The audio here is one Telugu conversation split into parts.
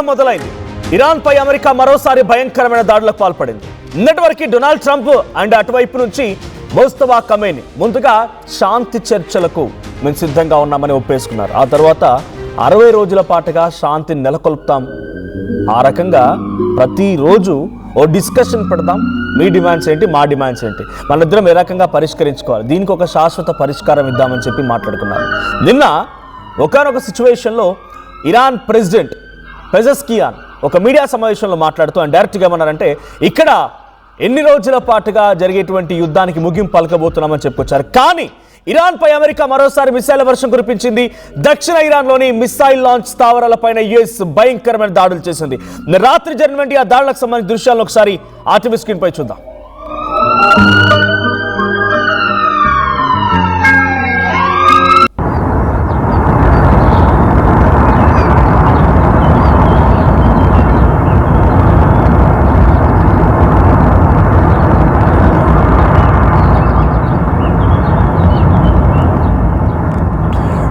మొదలైంది. ఇరాన్ పై అమెరికా మరోసారి భయంకరమైన దాడులకు పాల్పడింది. నిన్నటి వరకు డొనాల్డ్ ట్రంప్ అండ్ అటువైపు నుంచి ముస్తఫా ఖమేనీ ముందుగా శాంతి చర్చలకు మేము సిద్ధంగా ఉన్నామని ఒప్పేసుకున్నారు. ఆ తర్వాత 60 రోజుల పాటుగా శాంతిని నెలకొల్పుతాం, ఆ రకంగా ప్రతిరోజు ఓ డిస్కషన్ పెడదాం, మీ డిమాండ్స్ ఏంటి, మా డిమాండ్స్ ఏంటి, మనిద్దరం ఏ రకంగా పరిష్కరించుకోవాలి, దీనికి ఒక శాశ్వత పరిష్కారం ఇద్దామని చెప్పి మాట్లాడుకున్నారు. నిన్న ఒకానొక సిచ్యువేషన్లో ఇరాన్ ప్రెసిడెంట్ పెజెస్కియాన్ ఒక మీడియా సమావేశంలో మాట్లాడుతూ ఆయన డైరెక్ట్గా ఏమన్నారంటే, ఇక్కడ ఎన్ని రోజుల పాటుగా జరిగేటువంటి యుద్ధానికి ముగింపు పలకబోతున్నామని చెప్పుకొచ్చారు. కానీ ఇరాన్ పై అమెరికా మరోసారి మిసైల్ వర్షం కురిపించింది. దక్షిణ ఇరాన్లోని మిసైల్ లాంచ్ స్థావరాలపైన యుఎస్ భయంకరమైన దాడులు చేసింది. రాత్రి జరిగినటువంటి ఆ దాడులకు సంబంధించిన దృశ్యాలను ఒకసారి ఆర్టీవీ స్క్రీన్ పై చూద్దాం.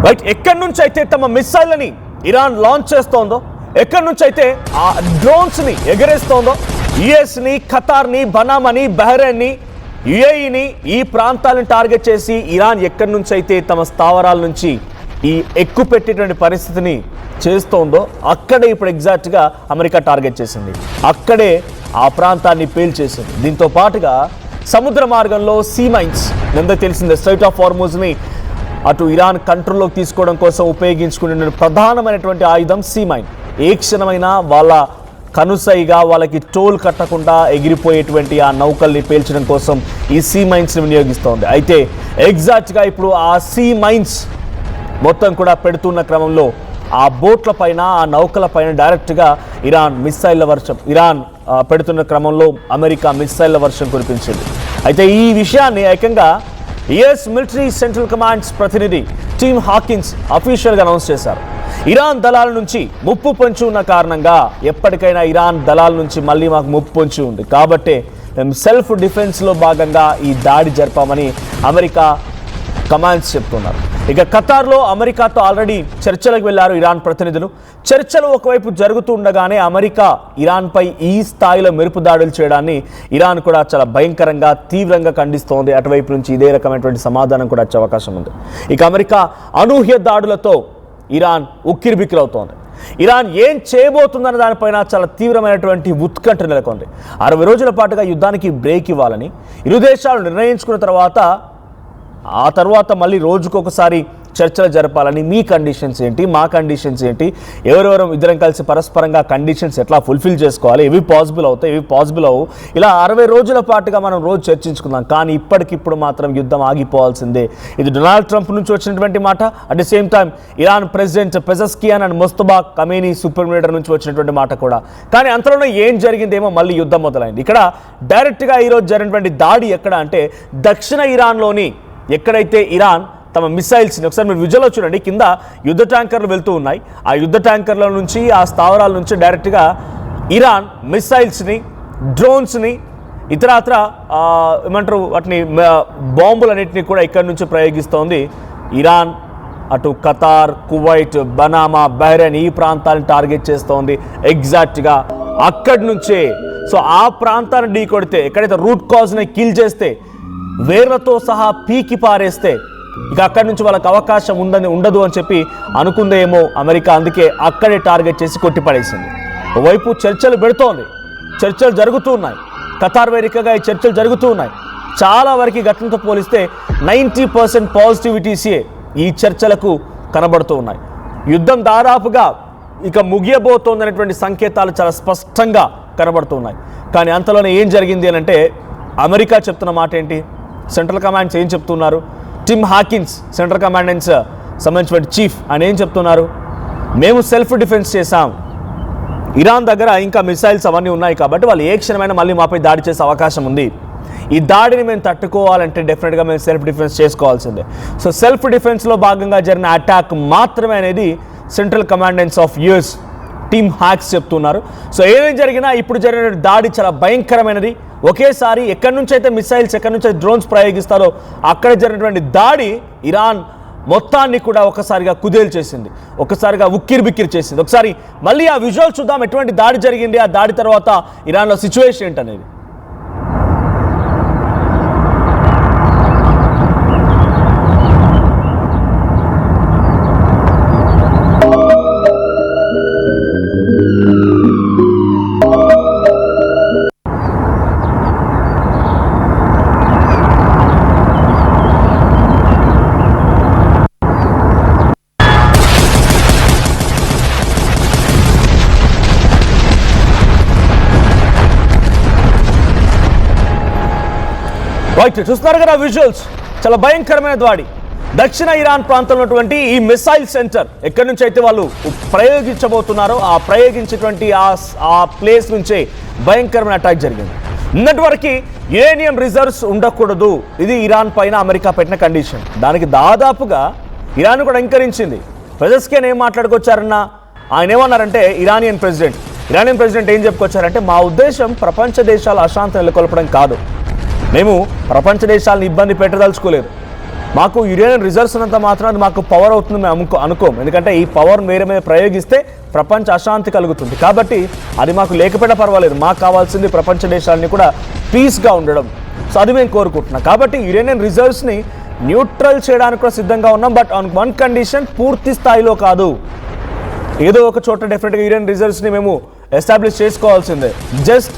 రైట్, ఎక్కడి నుంచి అయితే తమ మిసైల్ని ఇరాన్ లాంచ్ చేస్తోందో, ఎక్కడి నుంచి అయితే ఆ డ్రోన్స్ని ఎగరేస్తోందో, యుఎస్ని, ఖతార్ని, బనామాని, బహ్రెయిన్ని, యుఏఈని, ఈ ప్రాంతాలను టార్గెట్ చేసి ఇరాన్ ఎక్కడి నుంచి అయితే తమ స్థావరాల నుంచి ఈ ఎక్కువ పెట్టేటువంటి పరిస్థితిని చేస్తోందో అక్కడే ఇప్పుడు ఎగ్జాక్ట్గా అమెరికా టార్గెట్ చేసింది. అక్కడే ఆ ప్రాంతాన్ని పేల్చేసింది. దీంతో పాటుగా సముద్ర మార్గంలో సీ మైన్స్, ముందే తెలిసిందే, స్ట్రైట్ ఆఫ్ హార్మూజ్ని అటు ఇరాన్ కంట్రోల్లోకి తీసుకోవడం కోసం ఉపయోగించుకునే ప్రధానమైనటువంటి ఆయుధం సీ మైన్. ఏ క్షణమైనా వాళ్ళ కనుసైగా వాళ్ళకి టోల్ కట్టకుండా ఎగిరిపోయేటువంటి ఆ నౌకల్ని పేల్చడం కోసం ఈ సీ మైన్స్ని వినియోగిస్తోంది. అయితే ఎగ్జాక్ట్గా ఇప్పుడు ఆ సీ మైన్స్ మొత్తం కూడా పెడుతున్న క్రమంలో ఆ బోట్ల పైన, ఆ నౌకల పైన డైరెక్ట్గా ఇరాన్ మిస్సైళ్ల వర్షం, ఇరాన్ పెడుతున్న క్రమంలో అమెరికా మిస్సైళ్ల వర్షం కురిపించింది. అయితే ఈ విషయాన్ని ఏకంగా యుఎస్ మిలిటరీ సెంట్రల్ కమాండ్స్ ప్రతినిధి టిమ్ హాకిన్స్ అఫీషియల్గా అనౌన్స్ చేశారు. ఇరాన్ దళాల నుంచి ముప్పు పొంచి ఉన్న కారణంగా ఎప్పటికైనా ఇరాన్ దళాల నుంచి మళ్ళీ మాకు ముప్పు పొంచి ఉంది, కాబట్టే మేము సెల్ఫ్ డిఫెన్స్లో భాగంగా ఈ దాడి జరిపామని అమెరికా కమాండ్స్ చెప్తున్నారు. ఇక ఖతార్లో అమెరికాతో ఆల్రెడీ చర్చలకు వెళ్లారు ఇరాన్ ప్రతినిధులు. చర్చలు ఒకవైపు జరుగుతూ ఉండగానే అమెరికా ఇరాన్పై ఈ స్థాయిలో మెరుపు దాడులు చేయడాన్ని ఇరాన్ కూడా చాలా భయంకరంగా, తీవ్రంగా ఖండిస్తోంది. అటువైపు నుంచి ఇదే రకమైనటువంటి సమాధానం కూడా వచ్చే అవకాశం ఉంది. ఇక అమెరికా అనూహ్య దాడులతో ఇరాన్ ఉక్కిరిబిక్కిరవుతోంది. ఇరాన్ ఏం చేయబోతుందన్న దానిపైన చాలా తీవ్రమైనటువంటి ఉత్కంఠ నెలకొంది. 60 రోజుల పాటుగా యుద్ధానికి బ్రేక్ ఇవ్వాలని ఇరు దేశాలు నిర్ణయించుకున్న తర్వాత ఆ తర్వాత మళ్ళీ రోజుకొకసారి చర్చలు జరపాలని, మీ కండిషన్స్ ఏంటి, మా కండిషన్స్ ఏంటి, ఎవరెవరు ఇద్దరం కలిసి పరస్పరంగా కండిషన్స్ ఎట్లా ఫుల్ఫిల్ చేసుకోవాలి, ఇవి పాసిబుల్ అవుతాయి, ఇవి పాసిబుల్ అవ్వు, ఇలా 60 రోజుల పాటుగా మనం రోజు చర్చించుకుందాం. కానీ ఇప్పటికిప్పుడు మాత్రం యుద్ధం ఆగిపోవాల్సిందే. ఇది డొనాల్డ్ ట్రంప్ నుంచి వచ్చినటువంటి మాట. At the same time Iran president Pezeshkian and Mustafa Khamenei super leader నుంచి వచ్చినటువంటి మాట కూడా. కానీ అంతలోనే ఏం జరిగిందేమో మళ్ళీ యుద్ధం మొదలైంది. ఇక్కడ డైరెక్ట్గా ఈరోజు జరిగినటువంటి దాడి ఎక్కడ అంటే దక్షిణ ఇరాన్లోని ఎక్కడైతే ఇరాన్ తమ మిసైల్స్ని, ఒకసారి మీరు విజువల్లో చూడండి, కింద యుద్ధ ట్యాంకర్లు వెళ్తూ ఉన్నాయి. ఆ యుద్ధ ట్యాంకర్ల నుంచి, ఆ స్థావరాల నుంచి డైరెక్ట్గా ఇరాన్ మిసైల్స్ని, డ్రోన్స్ని, ఇతరత్ర ఏమంటారు వాటిని, బాంబులన్నింటినీ కూడా ఇక్కడి నుంచి ప్రయోగిస్తోంది ఇరాన్. అటు ఖతార్, కువైట్, బనామా, బహ్రెయిన్ ఈ ప్రాంతాలను టార్గెట్ చేస్తోంది ఎగ్జాక్ట్గా అక్కడి నుంచే. సో ఆ ప్రాంతాన్ని ఢీ కొడితే, ఎక్కడైతే రూట్ కాజ్ని కిల్ చేస్తే, వేర్లతో సహా పీకి పారేస్తే ఇక అక్కడి నుంచి వాళ్ళకి అవకాశం ఉండదు అని చెప్పి అనుకుందేమో అమెరికా. అందుకే అక్కడే టార్గెట్ చేసి కొట్టిపడేసింది. ఓవైపు చర్చలు పెడుతోంది, చర్చలు జరుగుతూ ఉన్నాయి, ఖతార్ వేదికగా ఈ చర్చలు జరుగుతూ ఉన్నాయి. చాలా వరకు గతంతో పోలిస్తే 90% పాజిటివిటీసే ఈ చర్చలకు కనబడుతూ ఉన్నాయి. యుద్ధం దాదాపుగా ఇక ముగియబోతోందనేటువంటి సంకేతాలు చాలా స్పష్టంగా కనబడుతున్నాయి. కానీ అంతలోనే ఏం జరిగింది అని అంటే, అమెరికా చెప్తున్న మాట ఏంటి, సెంట్రల్ కమాండ్స్ ఏం చెప్తున్నారు, టిమ్ హాకిన్స్ సెంట్రల్ కమాండెన్స్ సంబంధించిన చీఫ్ ఆయన ఏం చెప్తున్నారు, మేము సెల్ఫ్ డిఫెన్స్ చేశాం, ఇరాన్ దగ్గర ఇంకా మిసైల్స్ అవన్నీ ఉన్నాయి కాబట్టి వాళ్ళు ఏ క్షణమైనా మళ్ళీ మాపై దాడి చేసే అవకాశం ఉంది, ఈ దాడిని మేము తట్టుకోవాలంటే డెఫినెట్గా మేము సెల్ఫ్ డిఫెన్స్ చేసుకోవాల్సిందే. సో సెల్ఫ్ డిఫెన్స్లో భాగంగా జరిగిన అటాక్ మాత్రమే అనేది central commands of US team హ్యాక్స్ చెప్తున్నారు. సో ఏదైనా జరిగినా ఇప్పుడు జరిగిన దాడి చాలా భయంకరమైనది. ఒకేసారి ఎక్కడి నుంచి అయితే మిసైల్స్, ఎక్కడి నుంచి అయితే డ్రోన్స్ ప్రయోగిస్తారో అక్కడ జరిగినటువంటి దాడి ఇరాన్ మొత్తాన్ని కూడా ఒకసారిగా కుదేలు చేసింది, ఒకసారిగా ఉక్కిరి బిక్కిరి చేసింది. ఒకసారి మళ్ళీ ఆ విజువల్ చూద్దాం, ఎటువంటి దాడి జరిగింది, ఆ దాడి తర్వాత ఇరాన్లో సిచ్యువేషన్ ఏంటనేది. రైట్, చూస్తున్నారు కదా విజువల్స్, చాలా భయంకరమైన దాడి. దక్షిణ ఇరాన్ ప్రాంతంలో ఉన్నటువంటి ఈ మిసైల్ సెంటర్ ఎక్కడి నుంచి అయితే వాళ్ళు ప్రయోగించబోతున్నారో ఆ ప్రయోగించేటువంటి ఆ ప్లేస్ నుంచే భయంకరమైన అటాక్ జరిగింది. నిన్నటి వరకు యురేనియం రిజర్వ్స్ ఉండకూడదు, ఇది ఇరాన్ పైన అమెరికా పెట్టిన కండిషన్. దానికి దాదాపుగా ఇరాన్ కూడా అంగీకరించింది. పెజెస్కియాన్ ఏం మాట్లాడుకొచ్చారన్న, ఆయన ఏమన్నారంటే ఇరానియన్ ప్రెసిడెంట్ ఏం చెప్పుకొచ్చారంటే, మా ఉద్దేశం ప్రపంచ దేశాల అశాంతి నెలకొల్పడం కాదు, మేము ప్రపంచ దేశాలను ఇబ్బంది పెట్టదలుచుకోలేదు, మాకు యురేనియం రిజర్వ్స్ ఉన్నంత మాత్రం అది మాకు పవర్ అవుతుంది మేము అనుకోం, ఎందుకంటే ఈ పవర్ వేరే మీద ప్రయోగిస్తే ప్రపంచ అశాంతి కలుగుతుంది, కాబట్టి అది మాకు లేకపోయినా పర్వాలేదు, మాకు కావాల్సింది ప్రపంచ దేశాలని కూడా పీస్గా ఉండడం, సో అది మేము కోరుకుంటున్నాం. కాబట్టి యురేనియం రిజర్వ్స్ని న్యూట్రల్ చేయడానికి కూడా సిద్ధంగా ఉన్నాం, బట్ ఆన్ వన్ కండిషన్, పూర్తి స్థాయిలో కాదు, ఏదో ఒక చోట డెఫినెట్గా యురేనియం రిజర్వ్స్ని మేము ఎస్టాబ్లిష్ చేసుకోవాల్సిందే, జస్ట్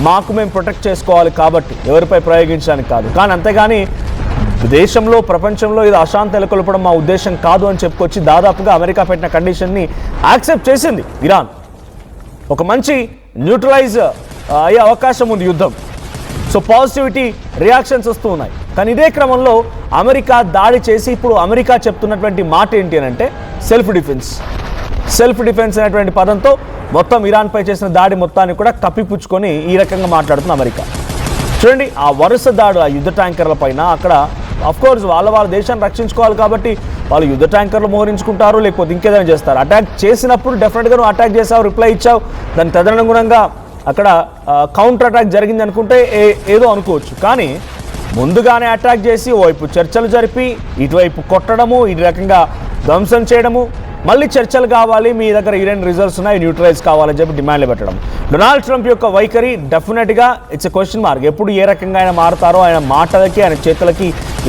మాకు మేము ప్రొటెక్ట్ చేసుకోవాలి కాబట్టి ఎవరిపై ప్రయోగించడానికి కాదు. కానీ అంతేగాని దేశంలో ప్రపంచంలో ఇది అశాంతి నెలకొల్పడం మా ఉద్దేశం కాదు అని చెప్పుకొచ్చి దాదాపుగా అమెరికా పెట్టిన కండిషన్ని యాక్సెప్ట్ చేసింది ఇరాన్. ఒక మంచి న్యూట్రలైజ్ అయ్యే అవకాశం ఉంది యుద్ధం. సో పాజిటివిటీ రియాక్షన్స్ వస్తూ ఉన్నాయి. కానీ ఇదే క్రమంలో అమెరికా దాడి చేసి ఇప్పుడు అమెరికా చెప్తున్నటువంటి మాట ఏంటి అని అంటే సెల్ఫ్ డిఫెన్స్ అనేటువంటి పదంతో మొత్తం ఇరాన్పై చేసిన దాడి మొత్తాన్ని కూడా కప్పిపుచ్చుకొని ఈ రకంగా మాట్లాడుతుంది అమెరికా. చూడండి, ఆ వరుస దాడు ఆ యుద్ధ ట్యాంకర్ల పైన, అక్కడ అఫ్కోర్స్ వాళ్ళ దేశాన్ని రక్షించుకోవాలి కాబట్టి వాళ్ళు యుద్ధ ట్యాంకర్లు మోహరించుకుంటారు, లేకపోతే ఇంకేదైనా చేస్తారు. అటాక్ చేసినప్పుడు డెఫినెట్గా నువ్వు అటాక్ చేసావు, రిప్లై ఇచ్చావు, దాని తదనుగుణంగా అక్కడ కౌంటర్ అటాక్ జరిగింది అనుకుంటే ఏదో అనుకోవచ్చు. కానీ ముందుగానే అటాక్ చేసి ఓవైపు చర్చలు జరిపి ఇటువైపు కొట్టడము, ఈ రకంగా ధ్వంసం చేయడము, మళ్ళీ చర్చలు కావాలి, మీ దగ్గర యురేనియం రిజర్వ్స్ ఉన్నాయి, న్యూట్రలైజ్ కావాలని చెప్పి డిమాండ్లు పెట్టడం. డొనాల్డ్ ట్రంప్ యొక్క వైఖరి డెఫినెట్గా ఇట్స్ ఎ క్వశ్చన్ మార్క్. ఎప్పుడు ఏ రకంగా ఆయన మారుతారో, ఆయన మాటలకి ఆయన చేతులకి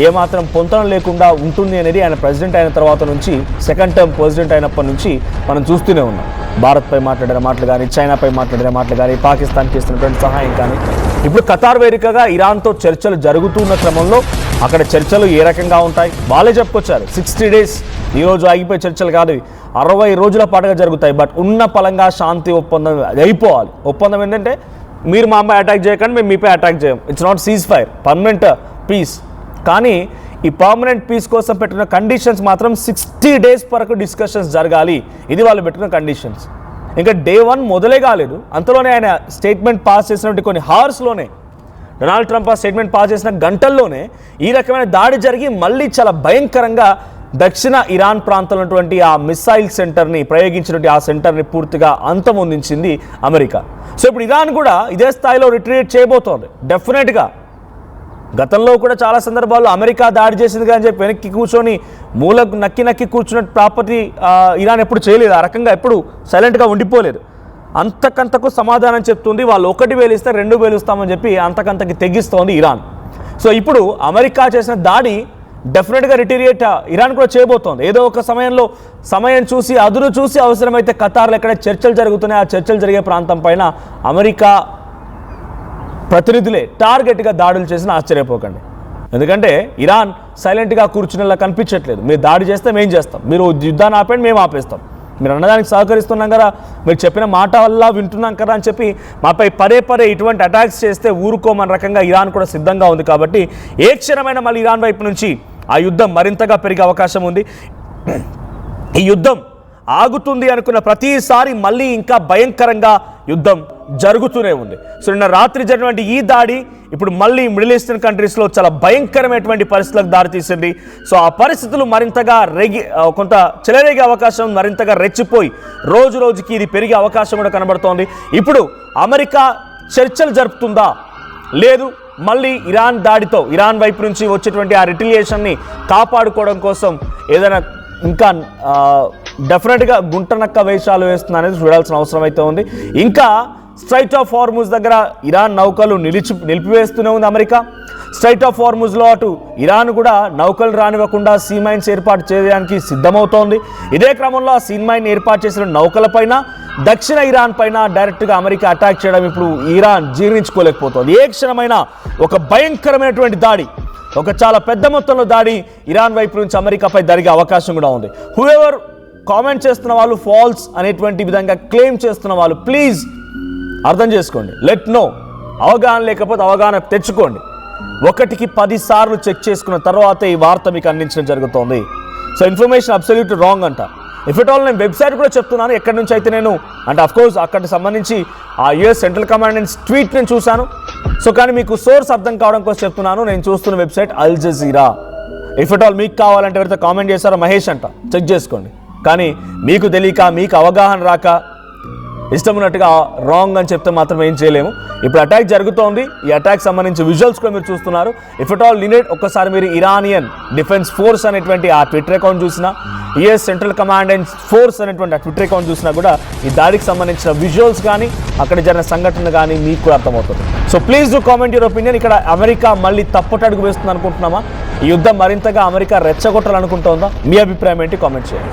ఏమాత్రం పొంతనం లేకుండా ఉంటుంది అనేది ఆయన ప్రెసిడెంట్ అయిన తర్వాత నుంచి, సెకండ్ టర్మ్ ప్రెసిడెంట్ అయినప్పటి నుంచి మనం చూస్తూనే ఉన్నాం. భారత్పై మాట్లాడిన మాటలు కానీ, చైనాపై మాట్లాడిన మాటలు కానీ, పాకిస్తాన్కి ఇస్తున్నటువంటి సహాయం కానీ, ఇప్పుడు ఖతార్ వేదికగా ఇరాన్తో చర్చలు జరుగుతున్న క్రమంలో అక్కడ చర్చలు ఏ రకంగా ఉంటాయి వాళ్ళే చెప్పుకొచ్చారు. 60 days ఈరోజు ఆగిపోయే చర్చలు కాదు, 60 రోజుల పాటుగా జరుగుతాయి. బట్ ఉన్న పలంగా శాంతి ఒప్పందం అయిపోవాలి. ఒప్పందం ఏంటంటే మీరు మా అమ్మాయి అటాక్ చేయకండి, మేము మీపై అటాక్ చేయం. It's not cease fire, permanent piece. కానీ ఈ పర్మనెంట్ పీస్ కోసం పెట్టిన కండిషన్స్ మాత్రం 60 days వరకు డిస్కషన్స్ జరగాలి. ఇది వాళ్ళు పెట్టిన కండిషన్స్. ఇంకా డే 1 మొదలే కాలేదు, అంతలోనే ఆయన స్టేట్మెంట్ పాస్ చేసినటువంటి కొన్ని హార్స్లోనే, డొనాల్డ్ ట్రంప్ ఆ స్టేట్మెంట్ పాస్ చేసిన గంటల్లోనే ఈ రకమైన దాడి జరిగి మళ్ళీ చాలా భయంకరంగా దక్షిణ ఇరాన్ ప్రాంతంలో ఉన్నటువంటి ఆ మిసైల్ సెంటర్ని ప్రయోగించినటువంటి ఆ సెంటర్ని పూర్తిగా అంతమొందించింది అమెరికా. సో ఇప్పుడు ఇరాన్ కూడా ఇదే స్థాయిలో రిట్రీట్ చేయబోతోంది డెఫినెట్గా. గతంలో కూడా చాలా సందర్భాల్లో అమెరికా దాడి చేసింది కానీ చెప్పి వెనక్కి కూర్చొని మూలకు నక్కి కూర్చున్న ప్రాపర్టీ ఇరాన్ ఎప్పుడు చేయలేదు. ఆ రకంగా ఎప్పుడు సైలెంట్గా ఉండిపోలేదు. అంతకంతకు సమాధానం చెప్తుంది. వాళ్ళు 1,000 ఇస్తే 2,000 ఇస్తామని చెప్పి అంతకంతకి తెగిస్తోంది ఇరాన్. సో ఇప్పుడు అమెరికా చేసిన దాడి డెఫినెట్గా రిటీరియేట్ ఇరాన్ కూడా చేయబోతోంది. ఏదో ఒక సమయంలో సమయం చూసి అదును చూసి అవసరమైతే ఖతార్లో ఎక్కడ చర్చలు జరుగుతున్నాయి, ఆ చర్చలు జరిగే ప్రాంతం పైన అమెరికా ప్రతినిధులే టార్గెట్గా దాడులు చేసిన ఆశ్చర్యపోకండి. ఎందుకంటే ఇరాన్ సైలెంట్గా కూర్చునేలా కనిపించట్లేదు. మీరు దాడి చేస్తే మేము చేస్తాం, మీరు యుద్ధాన్ని ఆపండి మేము ఆపేస్తాం, మీరు అన్నదానికి సహకరిస్తున్నాం కదా, మీరు చెప్పిన మాట వల్ల వింటున్నాం కదా అని చెప్పి మాపై పదే ఇటువంటి అటాక్స్ చేస్తే ఊరుకోమని రకంగా ఇరాన్ కూడా సిద్ధంగా ఉంది. కాబట్టి ఏ క్షణమైన మళ్ళీ ఇరాన్ వైపు నుంచి ఆ యుద్ధం మరింతగా పెరిగే అవకాశం ఉంది. ఈ యుద్ధం ఆగుతుంది అనుకున్న ప్రతిసారి మళ్ళీ ఇంకా భయంకరంగా యుద్ధం జరుగుతూనే ఉంది. సో నిన్న రాత్రి జరిగినటువంటి ఈ దాడి ఇప్పుడు మళ్ళీ మిడిల్ ఈస్టర్న్ కంట్రీస్లో చాలా భయంకరమైనటువంటి పరిస్థితులకు దారితీసింది. సో ఆ పరిస్థితులు మరింతగా కొంత చెలరేగే అవకాశం, మరింతగా రెచ్చిపోయి రోజు రోజుకి ఇది పెరిగే అవకాశం కూడా కనబడుతోంది. ఇప్పుడు అమెరికా చర్చలు జరుపుతుందా, లేదు మళ్ళీ ఇరాన్ దాడితో ఇరాన్ వైపు నుంచి వచ్చేటువంటి ఆ రిటిలియేషన్ని కాపాడుకోవడం కోసం ఏదైనా ఇంకా డెఫినెట్గా గుంటనక్క వేషాలు వేస్తుంది అనేది చూడాల్సిన అవసరం అయితే ఉంది. ఇంకా స్ట్రైట్ ఆఫ్ హార్ముజ్ దగ్గర ఇరాన్ నౌకలు నిలిపివేస్తూనే ఉంది అమెరికా. స్ట్రైట్ ఆఫ్ హార్ముజ్లో అటు ఇరాన్ కూడా నౌకలు రానివ్వకుండా సీ మైన్స్ ఏర్పాటు చేయడానికి సిద్ధమవుతోంది. ఇదే క్రమంలో ఆ సీ మైన్ ఏర్పాటు చేసిన నౌకలపైన దక్షిణ ఇరాన్ పైన డైరెక్ట్గా అమెరికా అటాక్ చేయడం ఇప్పుడు ఇరాన్ జీర్ణించుకోలేకపోతుంది. ఏ క్షణమైనా ఒక భయంకరమైనటువంటి దాడి, ఒక చాలా పెద్ద మొత్తంలో దాడి ఇరాన్ వైపు నుంచి అమెరికాపై జరిగే అవకాశం కూడా ఉంది. హూఎవర్ కామెంట్ చేస్తున్న వాళ్ళు ఫాల్స్ అనేటువంటి విధంగా క్లెయిమ్ చేస్తున్న వాళ్ళు ప్లీజ్ అర్థం చేసుకోండి. Let know. అవగాహన లేకపోతే అవగాహన తెచ్చుకోండి. 1కి 10 సార్లు చెక్ చేసుకున్న తర్వాత ఈ వార్త మీకు అందించడం జరుగుతోంది. సో ఇన్ఫర్మేషన్ అబ్సల్యూట్ రాంగ్ అంట. ఇఫ్ ఇట్ ఆల్ నేను వెబ్సైట్ కూడా చెప్తున్నాను ఎక్కడి నుంచి అయితే నేను అంటే అఫ్కోర్స్ అక్కడికి సంబంధించి ఆ యుఎస్ సెంట్రల్ కమాండ్ ట్వీట్ నేను చూశాను. సో కానీ మీకు సోర్స్ అర్థం కావడం కోసం చెప్తున్నాను. నేను చూస్తున్న website Al Jazeera. If it all మీకు కావాలంటే ఎవరైతే కామెంట్ చేశారో మహేష్ అంట, చెక్ చేసుకోండి. కానీ మీకు తెలియక మీకు అవగాహన రాక ఇష్టం ఉన్నట్టుగా రాంగ్ అని చెప్తే మాత్రం ఏం చేయలేము. ఇప్పుడు అటాక్ జరుగుతోంది. ఈ అటాక్ సంబంధించి విజువల్స్ కూడా మీరు చూస్తున్నారు. ఇఫ్ ఇట్ ఆల్ నీడెడ్ ఒక్కసారి మీరు ఇరానియన్ డిఫెన్స్ ఫోర్స్ అనేటువంటి ఆ ట్విట్టర్ అకౌంట్ చూసినా, US central command and force అనేటువంటి ఆ ట్విట్టర్ అకౌంట్ చూసినా కూడా ఈ దాడికి సంబంధించిన విజువల్స్ కానీ అక్కడ జరిగిన సంఘటన కానీ మీకు కూడా అర్థమవుతుంది. So please do comment your opinion. ఇక్కడ అమెరికా మళ్ళీ తప్పటడుగు వేస్తుంది అనుకుంటున్నామా? ఈ యుద్ధం మరింతగా అమెరికా రెచ్చగొట్టాలనుకుంటోందా? మీ అభిప్రాయం ఏంటి? కామెంట్ చేయండి.